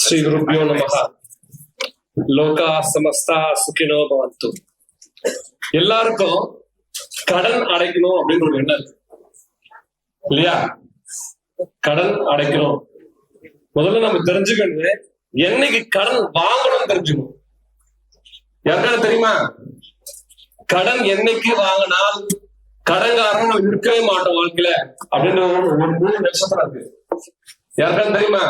ஸ்ரீ குருப்யோ நமஹ. லோகா சமஸ்தா சுகினோ பவந்து. எல்லாருக்கும் கடன் அடைக்கணும் அப்படின்னு ஒரு எண்ணம் இருக்கு இல்லையா? கடன் அடைக்கணும். முதல்ல நம்ம தெரிஞ்சுக்கணும், என்னைக்கு கடன் வாங்கணும் தெரிஞ்சுக்கணும். யாருக்காவது தெரியுமா? கடன் என்னைக்கு வாங்கினால் கடன்காரன் நம்ம இருக்கவே மாட்டோம் வாழ்க்கையில அப்படின்ற ஒரு 3 நட்சத்திரம் இருக்கு. யாருக்காவது தெரியுமா?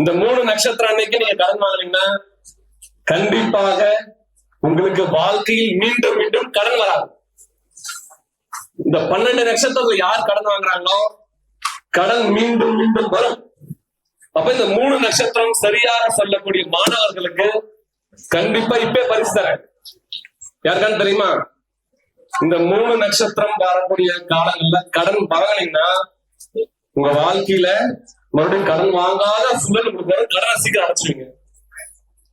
இந்த 3 நட்சத்திரம் அன்னைக்கு நீங்க கடன் வாங்கினீங்கன்னா கண்டிப்பாக உங்களுக்கு வாழ்க்கையில் மீண்டும் மீண்டும் கடன் வராது. இந்த 12 நட்சத்திரத்துல யார் கடன் வாங்குறாங்களோ கடன் மீண்டும் மீண்டும் வரும். அப்ப இந்த 3 நட்சத்திரம் சரியாக சொல்லக்கூடிய மாணவர்களுக்கு கண்டிப்பா இப்பே பரிசு தரேன். யாருக்கான்னு தெரியுமா? இந்த 3 நட்சத்திரம் வரக்கூடிய காலங்கள்ல கடன் வாங்கினீங்கன்னா உங்க வாழ்க்கையில மறுபடியும் கடன் வாங்காத சூழல் உங்களுக்கு கடனை சீக்கிரம் அடைச்சிருவீங்க.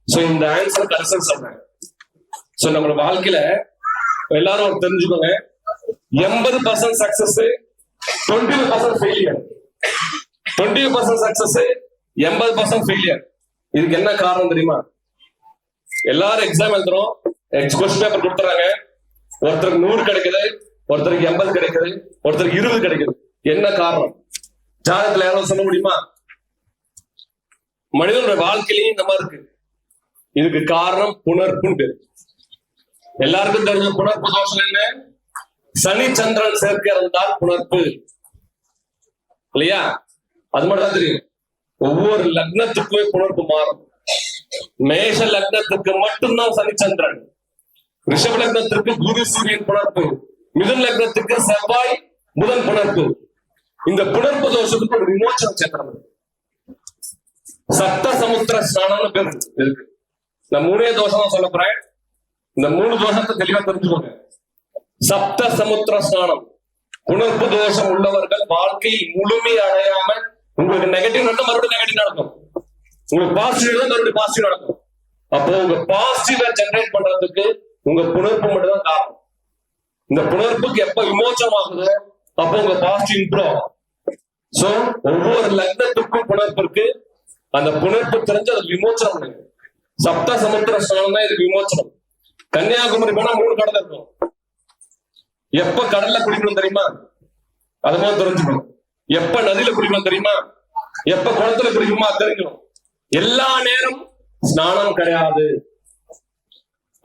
சோ இந்த ஆன்சர் கரெக்ஷன் சொல்றேன். சோ நம்ம வாழ்க்கையில எல்லாரும் தெரிஞ்சுக்கோங்க, 80% சக்சஸ், 20% ஃபெயிலியர். 20% success, 80% failure. இதுக்கு என்ன காரணம் தெரியுமா? எல்லாரும் எக்ஸாம் எழுதுறோம், கொஸ்டின் பேப்பர் கொடுத்துறாங்க. ஒருத்தருக்கு 100 கிடைக்குது, ஒருத்தருக்கு 80 கிடைக்குது, ஒருத்தருக்கு 20 கிடைக்குது. என்ன காரணம்? ஜாதகத்துல யாரும் சொல்ல முடியுமா? மனிதனுடைய வாழ்க்கையிலையும் இந்த மாதிரி இருக்கு. இதுக்கு காரணம் புணர்ப்புன்னு பேரு. எல்லாருக்கும் தெரிஞ்ச புணர்ப்பு தோஷம் என்ன? சனி சந்திரன் சேர்க்கை இருந்தால் புணர்ப்பு இல்லையா? அது மட்டும் தான் தெரியும். ஒவ்வொரு லக்னத்துக்குமே புணர்ப்பு மாறும். மேஷ லக்னத்துக்கு மட்டும்தான் சனி சந்திரன், ரிஷப லக்னத்திற்கு குரு சூரியன் புணர்ப்பு, மிதுன லக்னத்துக்கு செவ்வாய் புதன் புணர்ப்பு. இந்த புணர்ப்பு தோஷத்துக்கு ஒரு விமோச்சன சேத்திரம் சப்த சமுத்திர ஸ்நானம்னு பேர் இருக்கு. நான் 3 தோஷம் தான் சொல்ல போறேன். இந்த 3 தோஷத்தை தெளிவா தெரிஞ்சுக்கோங்க. சப்த சமுத்திர ஸ்நானம். புணர்ப்பு தோஷம் உள்ளவர்கள் வாழ்க்கையில் முழுமை அடையாம உங்களுக்கு நெகட்டிவ் நடக்கும், மறுபடியும் நெகட்டிவ் நடக்கும். உங்களுக்கு பாசிட்டிவ் தான் மறுபடியும் பாசிட்டிவ் நடக்கும். அப்போ உங்க பாசிட்டிவ ஜெனரேட் பண்றதுக்கு உங்க புணர்ப்பு மட்டும் தான் காரணம். இந்த புணர்ப்புக்கு எப்ப விமோச்சனம் ஆகுதோ அப்போ உங்க பாசிட்டிவ் இம்ப்ரூவ் ஆகும். சோ ஒவ்வொரு லக்னத்துக்கும் புணர்ப்பு இருக்கு. அந்த புணர்ப்பு தெரிஞ்சு அது விமோச்சனம் பண்ணுங்க. சப்த சமுத்திர ஸ்நானம் தான் இதுக்கு விமோச்சனம். கன்னியாகுமரி போனா 3 கடல் இருக்கும். எப்ப கடல்ல குளிக்கணும் தெரியுமா? அது மாதிரி தெரிஞ்சுக்கணும். எப்ப நதியில குளிக்கணும் தெரியுமா? எப்ப குளத்துல குளிக்கணுமா தெரிஞ்சுக்கணும். எல்லா நேரம் ஸ்நானம் கிடையாது.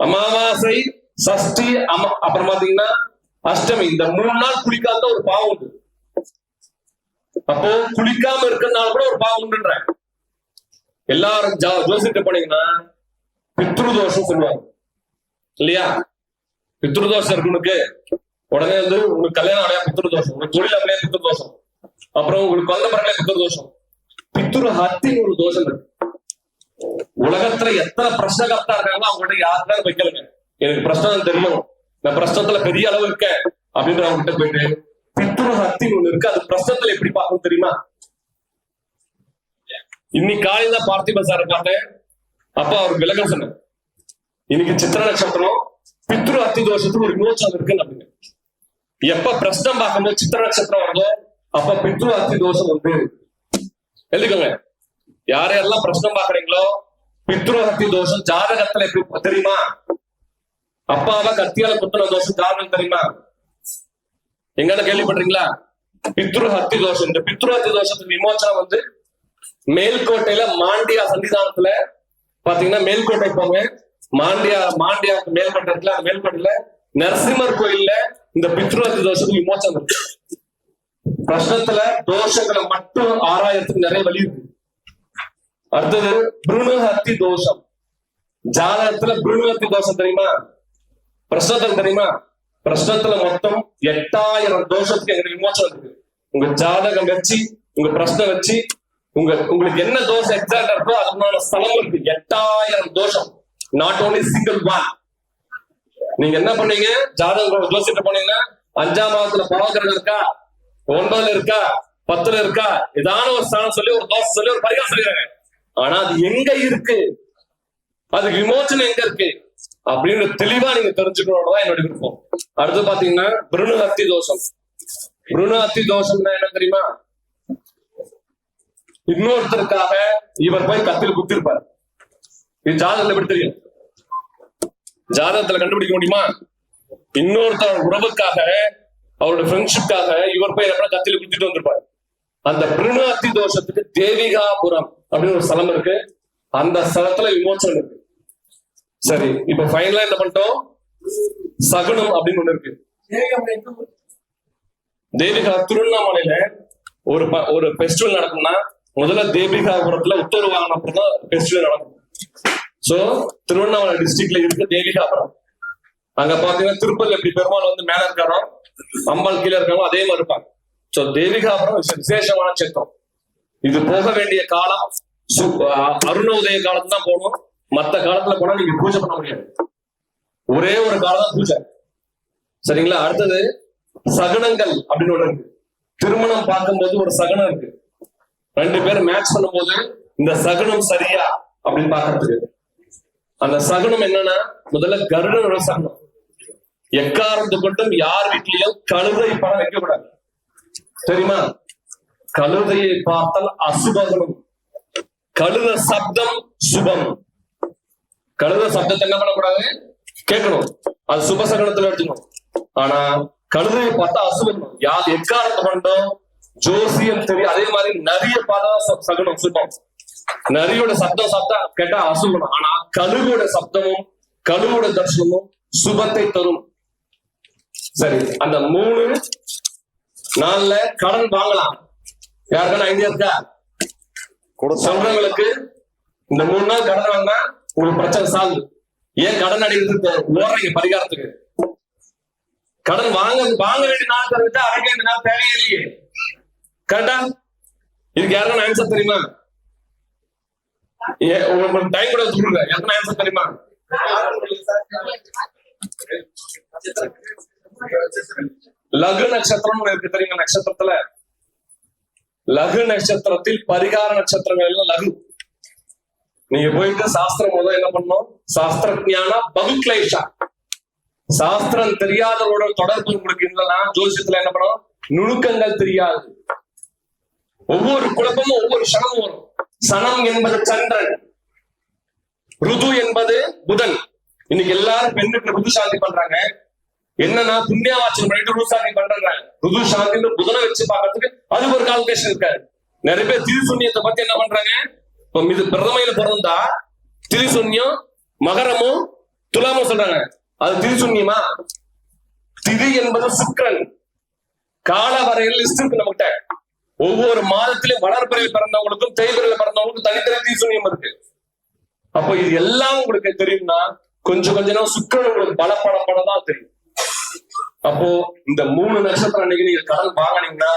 அமாவாசை, சஷ்டி, அப்புறம் பாத்தீங்கன்னா அஷ்டமி, இந்த 3 நாள் குளிக்காத ஒரு பாவம் உண்டு. அப்போ குளிக்காம இருக்கிறதுனால கூட ஒரு பாவம் உண்டுன்ற. எல்லாரும் ஜோசிட்டு போனீங்கன்னா பித்ருதோஷம் சொல்லுவாங்க இல்லையா? பித்ருதோஷம் இருக்கு உனக்கு, உடனே வந்து உங்களுக்கு கல்யாணம் அடையா பித்ருதோஷம், உங்களுக்கு தொழில் அமையா பித்ருதோஷம், அப்புறம் உங்களுக்கு குழந்தை பிறகு பித்ருதோஷம். பித்ரு ஹத்தின்னு ஒரு தோஷம் இருக்கு. உலகத்துல எத்தனை பிரச்சனைகர்த்தா இருக்காங்களோ அவங்ககிட்ட யாருக்காவது வைக்கலுங்க. எனக்கு பிரச்சனை தெரியும், நான் பிரச்சனத்துல பெரிய அளவு இருக்கேன் அப்படின்ற அவங்ககிட்ட போயிட்டு பித்ரு ஹத்தி ஒண்ணு இருக்கு. அது பிரச்சனத்துல எப்படி பார்க்கணும் தெரியுமா? இன்னைக்கு காலையில பார்த்திப சாரை பார்த்தேன். அப்ப அவருக்கு விலகம் சொன்னேன். இன்னைக்கு சித்திர நட்சத்திரம், பித்ரு ஹத்தி தோஷத்துக்கு ஒரு விமோச்சனம் இருக்கு அப்படின்னு. எப்ப பிரச்சனை பார்க்கும்போது சித்திர நட்சத்திரம் வருதோ அப்ப பித்ரு ஹத்தி தோஷம் வந்து எழுதிக்கோங்க. யாரெல்லாம் பிரச்சனை பாக்குறீங்களோ பித்ரு ஹத்தி தோஷம் ஜாதகத்துல எப்படி தெரியுமா? அப்பாவை கத்தியால குத்துன தோஷம் ஜாதகம் தெரியுமா? எங்கன்னு கேள்விப்பட்டீங்களா? பித்ரு ஹத்தி தோஷம். இந்த பித்ரு ஹத்தி தோஷத்துக்கு விமோச்சனம் வந்து மேல்கோட்டையில மாண்டியா சன்னிதானத்துல பாத்தீங்கன்னா மேல்கோட்டை போங்க, மாண்டியா மேல்கோட்டை இருக்குல்ல, அந்த மேல்கோட்டையில நரசிம்மர் கோயில்ல இந்த பித்ரு ஹத்தி தோஷத்துக்கு விமோச்சனம் இருக்கு. பிரശ്னத்துல தோஷங்களை மட்டும் ஆராயறதுக்கு நிறைய வழி இருக்கு. அடுத்தது பிருணுஹத்தி தோஷம். ஜாதகத்துல பிருணுஹத்தி தோஷம் தெரியுமா? பிரശ്னத்துல தெரியுமா? பிரശ്னத்துல மொத்தம் 8000 தோஷத்துக்கு எங்களுக்கு விமோச்சனம் இருக்கு. உங்க ஜாதகம் வச்சு, உங்க பிரச்சனை வச்சு, உங்களுக்கு என்ன தோஷம் எக்ஸாக்டா இருக்கோ அதுக்கான ஸ்தலம் இருக்கு. 8000 தோஷம், நாட் ஓன்லி சிங்கிள் ஒன். நீங்க என்ன பண்ணீங்க? ஜாதகம் ஜோசிட்டு போனீங்கன்னா 5ஆம் மாதத்துல பாவகிரகம் இருக்கா, 9ல இருக்கா, 10ல இருக்கா, ஏதான ஒரு ஸ்தானம் சொல்லி ஒரு தோஷம் சொல்லி ஒரு பரிகாரம் சொல்லிடுறாங்க. ஆனா அது எங்க இருக்கு, அதுக்கு விமோச்சனம் எங்க இருக்கு அப்படின்னு தெளிவா நீங்க தெரிஞ்சுக்கணும்னு என்னோட விருப்பம். அடுத்து பாத்தீங்கன்னா பிருணுஹத்தி தோஷம். பிருணுஹத்தி தோஷம்னா என்ன தெரியுமா? இன்னொருத்தருக்காக இவர் போய் கத்தியில் குத்திருப்பார். இது ஜாதகத்துல எப்படி தெரியும்? ஜாதகத்துல கண்டுபிடிக்க முடியுமா? இன்னொருத்தர் உறவுக்காக, அவருடைய ஃப்ரெண்ட்ஷிப்காக இவர் போய் கத்தியில் குத்திட்டு வந்திருப்பார். அந்த பிருணாத்தி தோஷத்துக்கு தேவிகாபுரம் அப்படின்னு ஒரு ஸ்தலம் இருக்கு. அந்த ஸ்தலத்துல விமோச்சனம் இருக்கு. சரி, இப்ப ஃபைனலா என்ன பண்ணிட்டோம்? சகுனம் அப்படின்னு ஒண்ணு இருக்கு. தேவிகா திருவண்ணாமலையில ஒரு பெஸ்டிவல் நடக்கும்னா முதல்ல தேவிகாபுரத்துல உத்தரவு வாங்கின அப்புறம் தான் பெஸ்டிவல் நடக்கும். சோ திருவண்ணாமலை டிஸ்ட்ரிக்ட்ல இருக்கு தேவிகாபுரம். அங்க பாத்தீங்கன்னா திருப்பதி எப்படி பெருமாள் வந்து மேல இருக்காரோ, அம்பாள் கீழே இருக்காங்களோ அதே மாதிரி இருப்பாங்க. சோ தேவிகாபுரம் விசேஷமான சேத்திரம். இது போக வேண்டிய காலம் அருணோதய காலத்துல தான் போகணும். மத்த காலத்துல போனா நீங்க பூஜை பண்ண முடியாது. ஒரே ஒரு காலம் தான் பூஜை. சரிங்களா? அடுத்தது சகுனங்கள் அப்படின்னு ஒண்ணு இருக்கு. திருமணம் பார்க்கும்போது ஒரு சகுனம் இருக்கு. 2 பேரும் மேட்ச் பண்ணும்போது இந்த சகுனம் சரியா அப்படின்னு பாக்குறதுக்கு அந்த சகுனம் என்னன்னா, முதல்ல கருடனோட சகுனம். எக்காரத்து கொண்டும் யார் வீட்லயும் கழுதை படம் வைக்கக்கூடாது. தெரியுமா? கழுதையை பார்த்தால் அசுபகனும். கழுத சப்தம் சுபம். கழுத சப்தத்தை என்ன பண்ணக்கூடாது? கேட்கணும். அது சுபசகனத்துல எடுத்துக்கணும். ஆனா கழுதையை பார்த்தா அசுபம். யார் எக்காரத்தை கொண்டும் ஜோசியம் தெரியும். அதே மாதிரி நிறைய பார்த்தா சகுனம் சுபம். நரியோட சப்தம் கேட்டா அசுபம். ஆனா கழுவோட சப்தமும் கழுவோட தர்ஷனமும் சுபத்தை தரும். சரி, அந்த 3 நாள்ல கடன் வாங்கலாம். யாருக்கான ஐடியா இருக்கா? சொல்றவங்களுக்கு இந்த 3 நாள் கடன் வாங்கினா உங்களுக்கு பிரச்சனை சால்வ். ஏன் கடன் அடைக்கிறதுக்கு ஓடுறீங்க பரிகாரத்துக்கு? கடன் வாங்க வேண்டிய நாள் தருவிட்டு அடைக்க வேண்டிய நாள் தேவையே இல்லையே. கரெக்டா? இதுக்கு யாருக்கான ஆன்சர் தெரியுமா? உங்களுக்கு டைம் கூட சொல்லுங்க. யாருக்கான ஆன்சர் தெரியுமா? லகு நட்சத்திரம் இருக்கு தெரியுமா? நட்சத்திரத்துல லகு நட்சத்திரத்தில் பரிகார நட்சத்திரங்கள் எல்லாம் லகு. நீங்க போயிட்டு சாஸ்திரம் முதல் என்ன பண்ணணும்? சாஸ்திர ஞான பகுக்லேஷா. சாஸ்திரம் தெரியாதவரோட தொடர்பு உங்களுக்கு இல்லைன்னா ஜோசியத்துல என்ன பண்ணும்? நுணுக்கங்கள் தெரியாது. ஒவ்வொரு குழப்பமும் ஒவ்வொரு சனமும் வரும். சனம் என்பது சந்திரன், ருது என்பது புதன். இன்னைக்கு எல்லாரும் பெண்ணுக்கு ருது சாந்தி பண்றாங்க. என்னன்னா புண்ணியவாச்சனம் பண்ணிட்டு ருது சாந்தி பண்றாங்க. ருது சாந்தி புதனை வச்சு பாக்கிறதுக்கு அது ஒரு கால்குலேஷன் இருக்காரு. நிறைய பேர் திரிசூன்யத்தை பத்தி என்ன பண்றாங்க? இப்ப இது பிரதமையில பிறந்தா திரிசூன்யம் மகரமும் துலாமும் சொல்றாங்க. அது திரிசூன்யமா? திதி என்பது சுக்கிரன். கால வரையில் லிஸ்ட் இருக்கு நம்மகிட்ட. ஒவ்வொரு மாதத்திலும் வளர்பிறையில் பிறந்தவங்களுக்கும் தேய்பிறையில் பிறந்தவங்களுக்கும் தனித்தனி திரிசூன்யம் இருக்கு. அப்போ இது எல்லாம் உங்களுக்கு தெரியும்னா கொஞ்சம் கொஞ்சம் சுக்கிரன் உங்களுக்கு பலப்படப்படதான் தெரியும். அப்போ இந்த 3 நட்சத்திரம் அன்னைக்கு நீங்க கடன் வாங்கினீங்கன்னா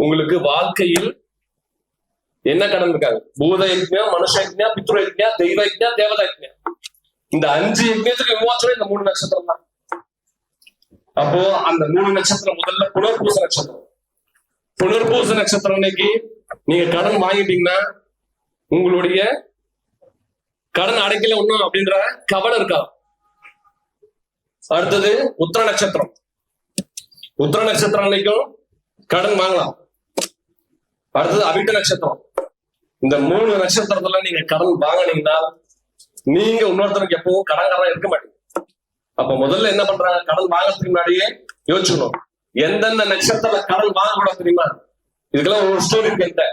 உங்களுக்கு வாழ்க்கையில் என்ன கடன் இருக்காது? பூத யஜ்ஞம், மனுஷ யஜ்ஞம், பித்ரு யஜ்ஞம், தெய்வ யஜ்ஞம், தேவதா யஜ்ஞம். இந்த 5 யஜ்ஞத்துக்கு விமோச்சனம் இந்த 3 நட்சத்திரம் தான். அப்போ அந்த 3 நட்சத்திரம் முதல்ல புனர்பூச நட்சத்திரம். புனர்பூச நட்சத்திரம் அன்னைக்கு நீங்க கடன் வாங்கிட்டீங்கன்னா உங்களுடைய கடன் அடைக்கல ஒண்ணும் அப்படின்ற கவலை இருக்கா? அடுத்தது உத்திர நட்சத்திரம். உத்திர நட்சத்திரம் அன்னைக்கும் கடன் வாங்கலாம். அடுத்தது அவிட்ட நட்சத்திரம். இந்த 3 நட்சத்திரத்துல நீங்க கடன் வாங்கினீங்கன்னா நீங்க இன்னொருத்தருக்கு எப்பவும் கடன்காரன் இருக்க மாட்டீங்க. அப்ப முதல்ல என்ன பண்றாங்க? கடன் வாங்கறதுக்கு முன்னாடியே யோசிக்கணும், எந்தெந்த நட்சத்திரத்துல கடன் வாங்கக்கூடாது தெரியுமா? இதுக்கெல்லாம் ஒரு ஸ்டோரி இருக்கு.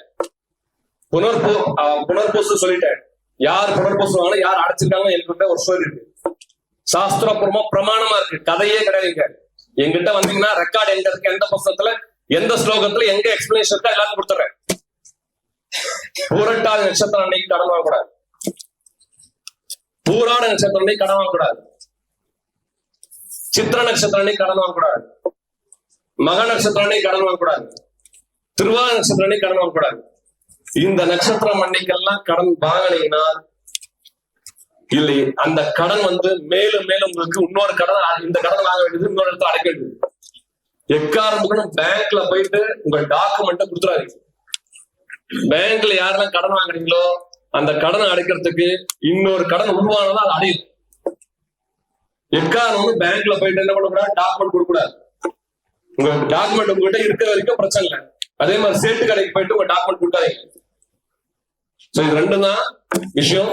புனர்பூசம் சொல்லிட்டேன். யார் புனர்பூசம் வாங்க, யார் அடைச்சிருக்காங்க என்கிட்ட ஒரு ஸ்டோரி இருக்கு. சாஸ்திரபூர்வமா பிரமாணமா இருக்கு, கதையே கிடையாது. என்கிட்ட வந்தீங்கன்னா ரெக்கார்டு எங்க இருக்கு, எந்த புத்தகத்துல எந்த ஸ்லோகத்துல எங்க எக்ஸ்பிளேஷன் இருக்கா எல்லாத்தையும் கொடுத்துறேன். பூரட்டாதி நட்சத்திரம் அன்னைக்கு கடன் வாங்கக்கூடாது. பூராட நட்சத்திரம் அன்னைக்கு கடன் வாங்கக்கூடாது. சித்திர நட்சத்திரம் அன்னைக்கு கடன் வாங்கக்கூடாது. மக நட்சத்திரம் அன்னைக்கு கடன் வாங்கக்கூடாது. திருவாத நட்சத்திரம் அன்னைக்கு கடன் வாங்கக்கூடாது. இந்த நட்சத்திரம் அன்னைக்கெல்லாம் கடன் வாங்கினீங்கன்னா இல்லை, அந்த கடன் மேலும் மேலும் உங்களுக்கு இன்னொரு கடன், இந்த கடன் வாங்க வேண்டியது இன்னொரு இடத்துல அடைக்க வேண்டியது. எக்காரணத்துக்கும் பேங்க்ல போயிட்டு உங்க டாக்குமெண்ட்டை கொடுத்துறாதீங்க. பேங்க்ல யாரெல்லாம் கடன் வாங்குறீங்களோ அந்த கடனை அடைக்கிறதுக்கு இன்னொரு கடன் உருவானதான் அது அடையும். எக்காரணம் பேங்க்ல போயிட்டு என்ன பண்ணக்கூடாது? டாக்குமெண்ட் கொடுக்கூடாது. உங்க டாக்குமெண்ட் உங்ககிட்ட இருக்கிற வரைக்கும் பிரச்சனை இல்லை. அதே மாதிரி சேட்டு கடைக்கு போயிட்டு உங்க டாக்குமெண்ட் கொடுக்காதீங்க. சோ இது ரெண்டும் தான் விஷயம்.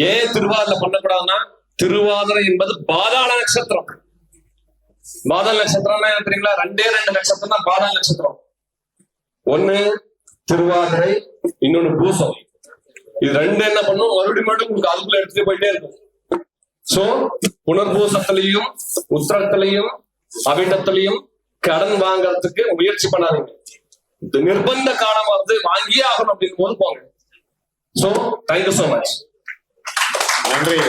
ஏன் திருவாதிரை பண்ணக்கூடாதுன்னா, திருவாதிரை என்பது பாதாள நட்சத்திரம். பாதாள நட்சத்திரம்னா என்ன தெரியுங்களா? 2 நட்சத்திரம் தான் பாதாள நட்சத்திரம். ஒண்ணு திருவாதிரை, இன்னொன்னு பூசம். இது ரெண்டு என்ன பண்ணும், மறுபடியும் உங்களுக்கு அதுக்குள்ள எடுத்துட்டு போயிட்டே இருக்கும். சோ புனர்பூசத்திலையும் உத்திரத்திலையும் அவிட்டத்திலையும் கடன் வாங்கறதுக்கு முயற்சி பண்ணாதீங்க. இது நிர்பந்த காலம் வந்து வாங்கியே ஆகணும் அப்படின்னு போது போங்க. So thank you so much. நன்றி.